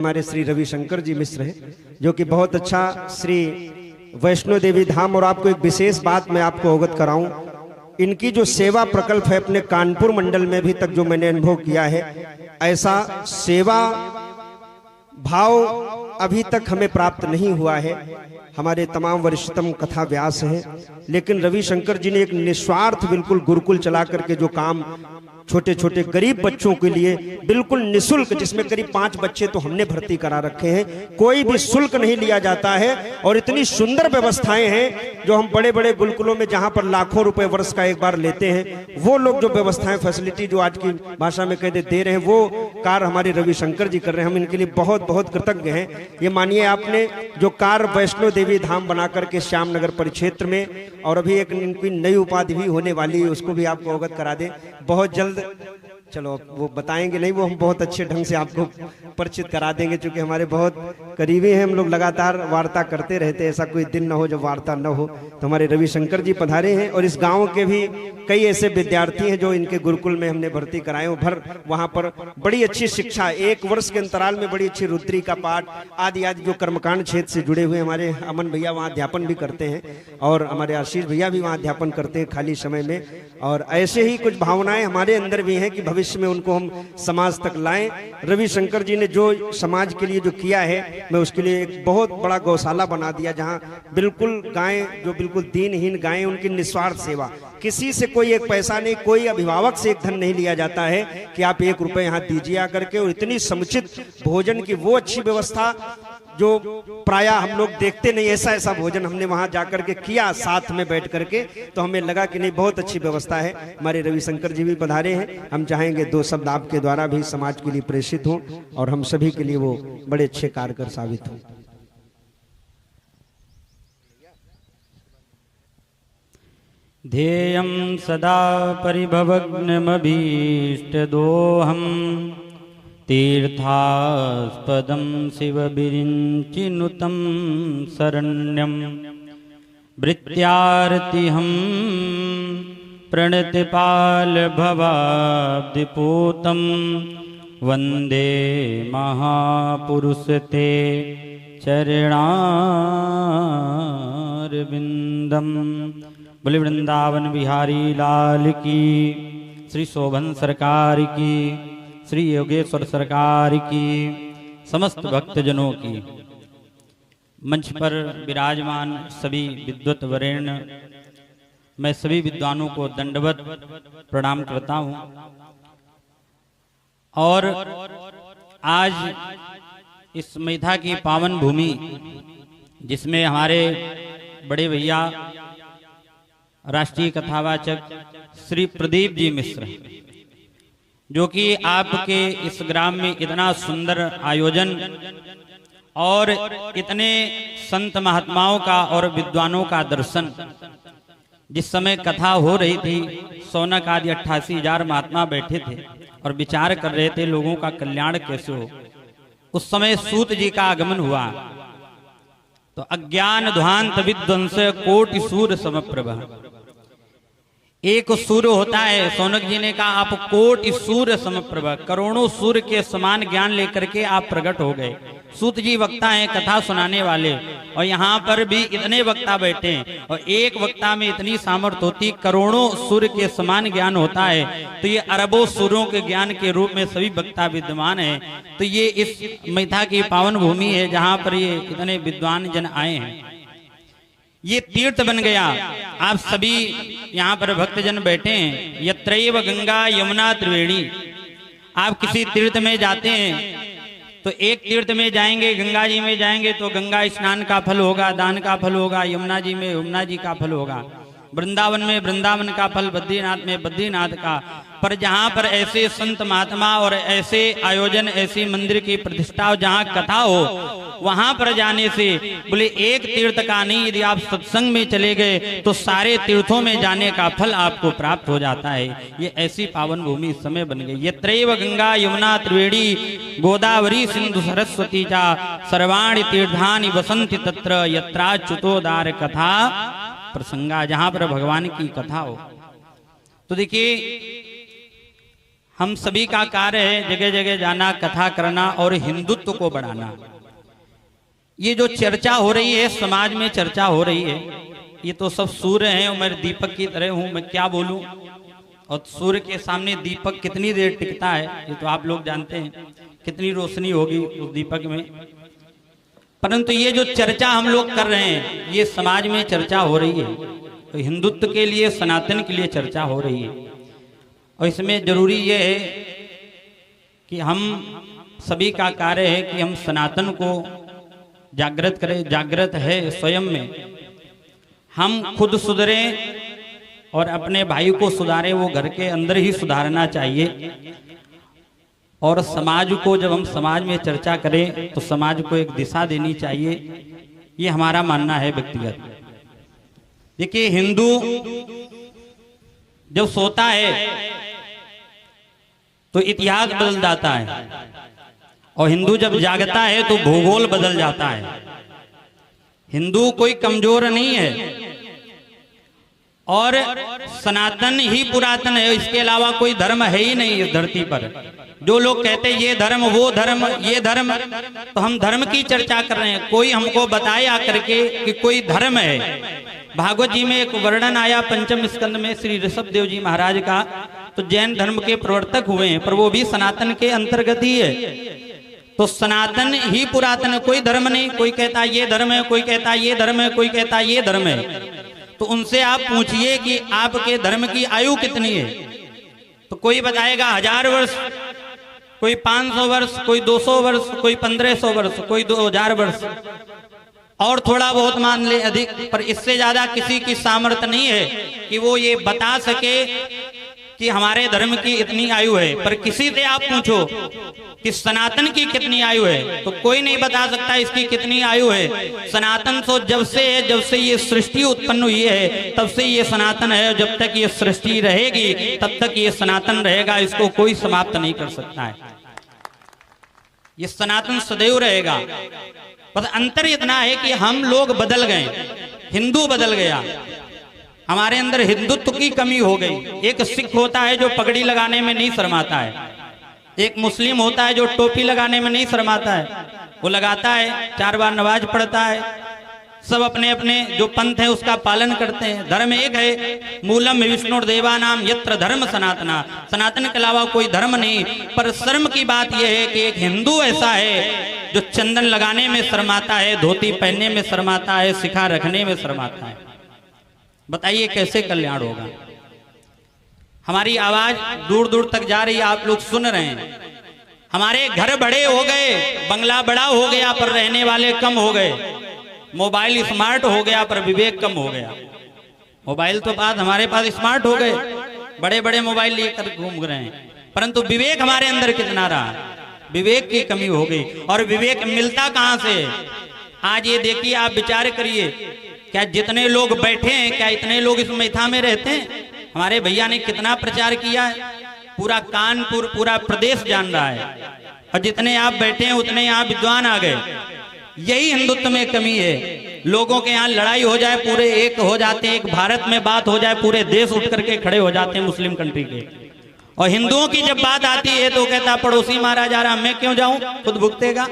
हमारे श्री रविशंकर जी मिश्र हैं, जो कि बहुत अच्छा श्री वैष्णो देवी धाम। और आपको एक विशेष बात मैं आपको अवगत कराऊं, इनकी जो सेवा प्रकल्प है अपने कानपुर मंडल में भी तक जो मैंने अनुभव किया है, ऐसा सेवा भाव अभी तक हमें प्राप्त नहीं हुआ है। हमारे तमाम वरिष्ठतम कथा व्यास हैं, लेकिन रविशंकर जी ने एक निस्वार्थ बिल्कुल गुरुकुल चला करके जो काम छोटे छोटे गरीब बच्चों के लिए बिल्कुल निशुल्क, जिसमें करीब 5 बच्चे तो हमने भर्ती करा रखे हैं, कोई भी शुल्क नहीं लिया जाता है। और इतनी सुंदर व्यवस्थाएं हैं जो हम बड़े बड़े गुरुकुलों में जहां पर लाखों रुपए वर्ष का एक बार लेते हैं, वो लोग जो व्यवस्थाएं फैसिलिटी जो आज की भाषा में कहते दे रहे हैं, वो कार्य हमारे रविशंकर जी कर रहे हैं। हम इनके लिए बहुत बहुत कृतज्ञ हैं। ये मानिए आपने जो कार्य वैष्णो देवी धाम बना करके श्यामनगर परिक्षेत्र में, और अभी एक इनकी नई उपाधि भी होने वाली है, उसको भी आपको अवगत करा दें बहुत जल्द। चलो वो बताएंगे नहीं, वो हम बहुत अच्छे ढंग से आपको परिचित करा देंगे, क्योंकि हमारे बहुत करीबी हैं। हम लोग लगातार वार्ता करते रहते हैं, ऐसा कोई दिन ना हो जब वार्ता न हो। तो हमारे रविशंकर जी पधारे हैं, और इस गांव के भी कई ऐसे विद्यार्थी हैं जो इनके गुरुकुल में हमने भर्ती कराए। वहां पर बड़ी अच्छी शिक्षा, 1 वर्ष के अंतराल में बड़ी अच्छी रुद्री का पाठ आदि आदि जो कर्मकांड क्षेत्र से जुड़े हुए हमारे अमन भैया वहाँ अध्यापन भी करते हैं, और हमारे आशीष भैया भी वहाँ अध्यापन करते हैं खाली समय में। और ऐसे ही कुछ भावनाएं हमारे अंदर भी हैं कि भविष्य में उनको हम समाज तक लाएं। रविशंकर जी ने जो समाज के लिए जो किया है, मैं उसके लिए एक बहुत बड़ा गौशाला बना दिया, जहां बिल्कुल गायें, जो बिल्कुल दीनहीन गायें, उनकी निस्वार्थ सेवा, किसी से कोई एक पैसा नहीं, कोई अभिभावक से एक धन नहीं लिया जाता है कि आप 1 रुपए यहाँ दीजिए आकर के। और इतनी समुचित भोजन की वो अच्छी व्यवस्था जो प्राय हम लोग देखते नहीं, ऐसा ऐसा भोजन हमने वहां जाकर के किया साथ में बैठ करके, तो हमें लगा कि नहीं बहुत अच्छी व्यवस्था है। हमारे रविशंकर जी भी पधारे हैं, हम चाहेंगे 2 शब्द आपके द्वारा भी समाज के लिए प्रेषित हों, और हम सभी के लिए वो बड़े अच्छे कारगर साबित हों। ध्येयं सदा परिभवग्नमभीष्टदोहम् तीर्थास्पदं शिवविरिञ्चिनुतं शरण्यं भृत्यार्तिहं प्रणतिपालभवाब्धिपूतं वन्दे महापुरुषते चरणारविन्दम्। बोले वृंदावन बिहारी लाल की, श्री शोभन सरकार की, श्री योगेश्वर सरकार की, समस्त भक्तजनों की, मंच पर विराजमान सभी विद्वत वरेण्य, मैं सभी विद्वानों को दंडवत प्रणाम करता हूँ। और आज इस मैथा की पावन भूमि, जिसमें हमारे बड़े भैया राष्ट्रीय कथावाचक श्री प्रदीप जी मिश्र, जो कि आपके इस ग्राम में इतना सुंदर आयोजन और इतने संत महात्माओं का और विद्वानों का दर्शन, जिस समय कथा हो रही थी, सौनक आदि 88,000 महात्मा बैठे थे और विचार कर रहे थे लोगों का कल्याण कैसे हो। उस समय सूत जी का आगमन हुआ, तो अज्ञान ध्वांत विध्वंस कोटि सूर्य समप्रभा। एक सूर्य होता है, सौनक जी ने कहा आप कोटि सूर्य समप्रभा, करोड़ों सूर्य के समान ज्ञान लेकर के आप प्रकट हो गए। सूत जी वक्ता हैं, कथा सुनाने वाले, और यहाँ पर भी इतने वक्ता बैठे हैं, और एक वक्ता में इतनी सामर्थ्य होती, करोड़ों सूर्य के समान ज्ञान होता है, तो ये अरबों सूर्यों के ज्ञान के रूप में सभी वक्ता विद्यमान हैं। तो ये इस मैथा की पावन भूमि है जहाँ पर ये इतने विद्वान जन आए हैं। ये तीर्थ बन गया। आप सभी यहाँ पर भक्तजन बैठे हैं, यत्रैव गंगा यमुना त्रिवेणी। आप किसी तीर्थ में जाते हैं तो एक तीर्थ में जाएंगे, गंगा जी में जाएंगे तो गंगा स्नान का फल होगा, दान का फल होगा, यमुना जी में यमुना जी का फल होगा, वृंदावन में वृंदावन का फल, बद्रीनाथ में बद्रीनाथ का। पर जहाँ पर ऐसे संत महात्मा और ऐसे आयोजन, ऐसी मंदिर की प्रतिष्ठा, जहाँ कथा हो, वहां पर जाने से बोले एक तीर्थ का नहीं, यदि आप सत्संग में चले गए तो सारे तीर्थों में जाने का फल आपको प्राप्त हो जाता है। ये ऐसी पावन भूमि इस समय बन गई। यत्रैव गंगा यमुना त्रिवेणी गोदावरी सिंधु सरस्वती चा सर्वाणि तीर्थानि वसंति तत्र यत्राच्युतोदार कथा प्रसंगा। जहां पर भगवान की कथा हो। तो देखिए हम सभी का कार्य है जगह जगह जाना, कथा करना और हिंदुत्व को बढ़ाना। ये जो चर्चा हो रही है, समाज में चर्चा हो रही है, ये तो सब सूर्य हैं और मैं दीपक की तरह हूं, मैं क्या बोलूं। और सूर्य के सामने दीपक कितनी देर टिकता है ये तो आप लोग जानते हैं, कितनी रोशनी होगी उस दीपक में। परंतु ये जो चर्चा हम लोग कर रहे हैं, ये समाज में चर्चा हो रही है, तो हिंदुत्व के लिए, सनातन के लिए चर्चा हो रही है। और इसमें जरूरी ये है कि हम सभी का कार्य है कि हम सनातन को जागृत करें। जागृत है स्वयं में, हम खुद सुधरें और अपने भाई को सुधारें। वो घर के अंदर ही सुधारना चाहिए। और समाज को, जब हम समाज में चर्चा करें तो समाज को एक दिशा देनी चाहिए, ये हमारा मानना है व्यक्तिगत। देखिए, हिंदू जब सोता है तो इतिहास बदल जाता है, और हिंदू जब जागता है तो भूगोल बदल जाता है। हिंदू कोई कमजोर नहीं है, और सनातन ही पुरातन है, इसके अलावा कोई धर्म है ही नहीं इस धरती पर। जो लोग कहते हैं ये धर्म, वो धर्म, ये धर्म, तो हम धर्म की चर्चा कर रहे हैं। कोई हमको बताए आकर के कि कोई धर्म है। भागवत जी में एक वर्णन आया पंचम स्कंद में श्री ऋषभ देव जी महाराज का, तो जैन धर्म के प्रवर्तक हुए हैं, पर वो भी सनातन के अंतर्गत ही है। तो सनातन ही पुरातन है, कोई धर्म नहीं। कोई कहता ये धर्म है, कोई कहता ये धर्म है, कोई कहता ये धर्म है। तो उनसे आप पूछिए कि आपके धर्म की आयु कितनी है, तो कोई बताएगा 1000 वर्ष, कोई 500 वर्ष, कोई 200 वर्ष, कोई 1500 वर्ष, कोई 2000 वर्ष, और थोड़ा बहुत मान ले अधिक, पर इससे ज्यादा किसी की सामर्थ्य नहीं है कि वो ये बता सके कि हमारे धर्म की इतनी आयु है। पर किसी से आप पूछो कि सनातन की कितनी आयु है, तो कोई नहीं बता सकता इसकी कितनी आयु है। सनातन तो जब से है, जब से ये सृष्टि उत्पन्न हुई है, तब से ये सनातन है। जब तक ये सृष्टि रहेगी तब तक ये सनातन रहेगा, इसको कोई समाप्त नहीं कर सकता है। ये सनातन सदैव रहेगा। बस अंतर इतना है कि हम लोग बदल गए, हिंदू बदल गया, हमारे अंदर हिंदुत्व की कमी हो गई। एक सिख होता है जो पगड़ी लगाने में नहीं शर्माता है, एक मुस्लिम होता है जो टोपी लगाने में नहीं शर्माता है, वो लगाता है, 4 बार नमाज पढ़ता है। सब अपने अपने जो पंथ है उसका पालन करते हैं। धर्म एक है, मूलम विष्णु देवानाम यत्र धर्म सनातना, सनातन के अलावा कोई धर्म नहीं। पर शर्म की बात यह है कि एक हिंदू ऐसा है जो चंदन लगाने में शर्माता है, धोती पहनने में शर्माता है, शिखा रखने में शर्माता है। बताइए कैसे कल्याण होगा। हमारी आवाज दूर दूर तक जा रही है, आप लोग सुन रहे हैं। हमारे घर बड़े हो गए, बंगला बड़ा हो गया, पर रहने वाले कम हो गए। मोबाइल स्मार्ट हो गया पर विवेक कम हो गया। मोबाइल तो बात हमारे पास स्मार्ट हो गए, बड़े बड़े मोबाइल लेकर घूम रहे हैं, परंतु विवेक हमारे अंदर कितना रहा, विवेक की कमी हो गई। और विवेक मिलता कहां से? आज ये देखिए, आप विचार करिए, क्या जितने लोग बैठे हैं, क्या इतने लोग इस मैथा में रहते हैं? हमारे भैया ने कितना प्रचार किया है, पूरा कानपुर, पूरा प्रदेश जान रहा है। और जितने आप बैठे हैं उतने यहाँ विद्वान आ गए। यही हिंदुत्व में कमी है। लोगों के यहाँ लड़ाई हो जाए पूरे एक हो जाते हैं, एक भारत में बात हो जाए पूरे देश उठ करके खड़े हो जाते हैं मुस्लिम कंट्री के। और हिंदुओं की जब बात आती है तो कहता पड़ोसी मारा जा रहा, मैं क्यों जाऊं, खुद भुगतेगा।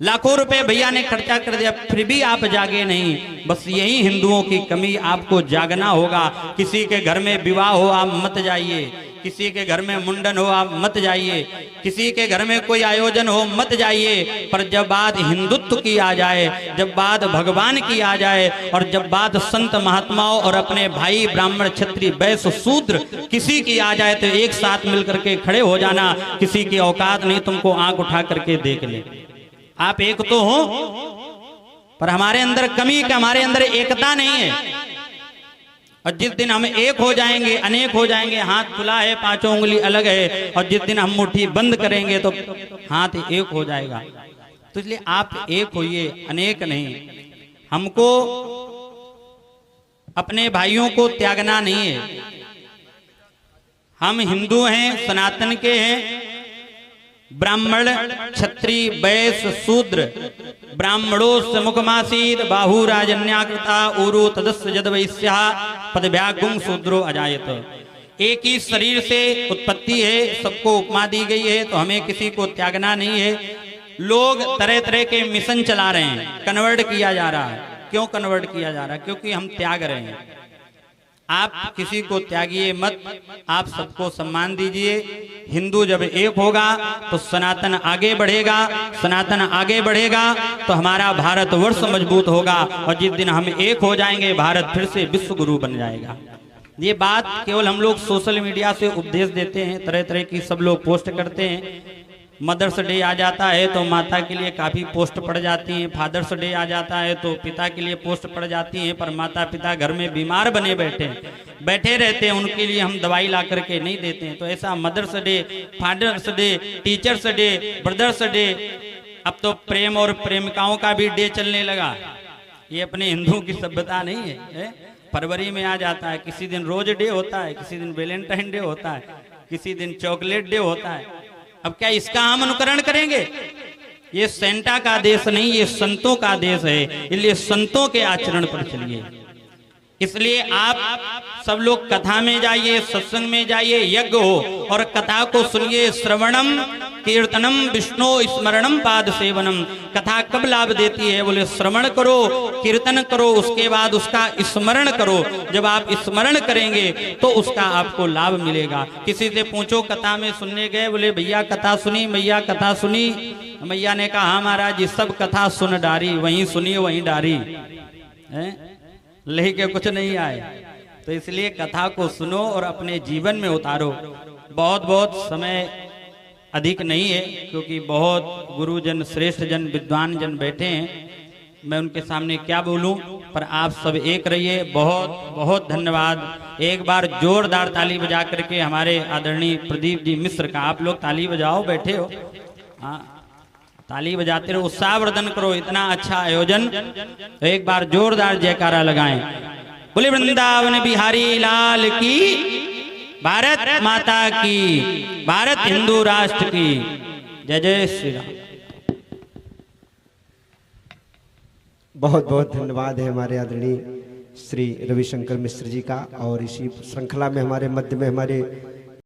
लाखों रुपए भैया ने खर्चा कर दिया, फिर भी आप जागे नहीं। बस यही हिंदुओं की कमी, आपको जागना होगा। किसी के घर में विवाह हो आप मत जाइए, किसी के घर में मुंडन हो आप मत जाइए, किसी के घर में कोई आयोजन हो मत जाइए। पर जब बात हिंदुत्व की आ जाए, जब बात भगवान की आ जाए, और जब बात संत महात्माओं और अपने भाई ब्राह्मण क्षत्रिय वैश्य शूद्र किसी की आ जाए, तो एक साथ मिलकर के खड़े हो जाना। किसी की औकात नहीं तुमको आंख उठा करके देख ले। आप एक तो हो, पर हमारे अंदर कमी का, हमारे अंदर एकता नहीं है। और जिस दिन हम एक हो जाएंगे, अनेक हो जाएंगे। हाथ खुला है, 5 उंगली अलग है, और जिस दिन हम मुट्ठी बंद करेंगे तो हाथ एक हो जाएगा। तो इसलिए आप एक होइए, अनेक नहीं। हमको अपने भाइयों को त्यागना नहीं है। हम हिंदू हैं, सनातन के हैं। ब्राह्मण क्षत्रिय वैश्य शूद्र, ब्राह्मणोस्य मुखमासीद बाहु राजन्याकृता ऊरु तदस्य जद वैश्या पदव्यागुं शूद्रो अजायत। एक ही शरीर से उत्पत्ति है, सबको उपमा दी गई है, तो हमें किसी को त्यागना नहीं है। लोग तरह तरह के मिशन चला रहे हैं, कन्वर्ट किया जा रहा है। क्यों कन्वर्ट किया जा रहा है? क्योंकि हम त्याग रहे हैं। आप किसी को त्यागिए मत, आप सबको सम्मान दीजिए। हिंदू जब एक होगा तो सनातन आगे बढ़ेगा, सनातन आगे बढ़ेगा तो हमारा भारतवर्ष मजबूत होगा, और जिस दिन हम एक हो जाएंगे भारत फिर से विश्व गुरु बन जाएगा। ये बात केवल हम लोग सोशल मीडिया से उपदेश देते हैं, तरह तरह की सब लोग पोस्ट करते हैं। मदर्स डे आ जाता है तो माता के लिए काफ़ी पोस्ट पड़ जाती हैं, फादर्स डे आ जाता है तो पिता के लिए पोस्ट पड़ जाती हैं, पर माता पिता घर में बीमार बने बैठे रहते हैं, उनके लिए हम दवाई ला करके नहीं देते हैं। तो ऐसा Mother's Day, Father's Day, Teachers' Day, Brothers' Day, अब तो प्रेम और प्रेमिकाओं का भी डे चलने लगा। ये अपने हिंदुओं की सभ्यता नहीं है। फरवरी में आ जाता है, किसी दिन रोज डे होता है, किसी दिन वैलेंटाइन डे होता है, किसी दिन चॉकलेट डे होता है। अब क्या इसका हम अनुकरण करेंगे? ये सेंटा का देश नहीं, ये संतों का देश है, इसलिए संतों के आचरण पर चलिए। इसलिए आप सब लोग कथा में जाइए, सत्संग में जाइए, यज्ञ हो और कथा को सुनिए। श्रवणम कीर्तनम विष्णु स्मरणम पाद सेवनम। कथा कब लाभ देती है? बोले श्रवण करो, कीर्तन करो, उसके बाद उसका स्मरण करो। जब आप स्मरण करेंगे तो उसका आपको लाभ मिलेगा। किसी से पूछो, कथा में सुनने गए, बोले भैया कथा सुनी, मैया कथा सुनी। मैया ने कहा हाँ महाराज जी, सब कथा सुन डारी, वहीं सुनी वहीं डारी है, लेके कुछ नहीं आए। तो इसलिए कथा को सुनो और अपने जीवन में उतारो। बहुत बहुत समय अधिक नहीं है, क्योंकि बहुत गुरुजन, श्रेष्ठ जन, विद्वान जन बैठे हैं, मैं उनके सामने क्या बोलूं, पर आप सब एक रहिए। बहुत बहुत धन्यवाद। एक बार जोरदार ताली बजा करके हमारे आदरणीय प्रदीप जी मिश्र का, आप लोग ताली बजाओ, बैठे हो, हाँ ताली बजाते रहो, उत्साहवर्धन करो, इतना अच्छा आयोजन। तो एक बार जोरदार जयकारा लगाएं। बोले वृंदावन बिहारी लाल की, भारत माता की, भारत हिंदू राष्ट्र की जय। जय श्री राम। बहुत बहुत धन्यवाद है हमारे आदरणीय श्री रविशंकर मिश्र जी का। और इसी श्रृंखला में हमारे मध्य में हमारे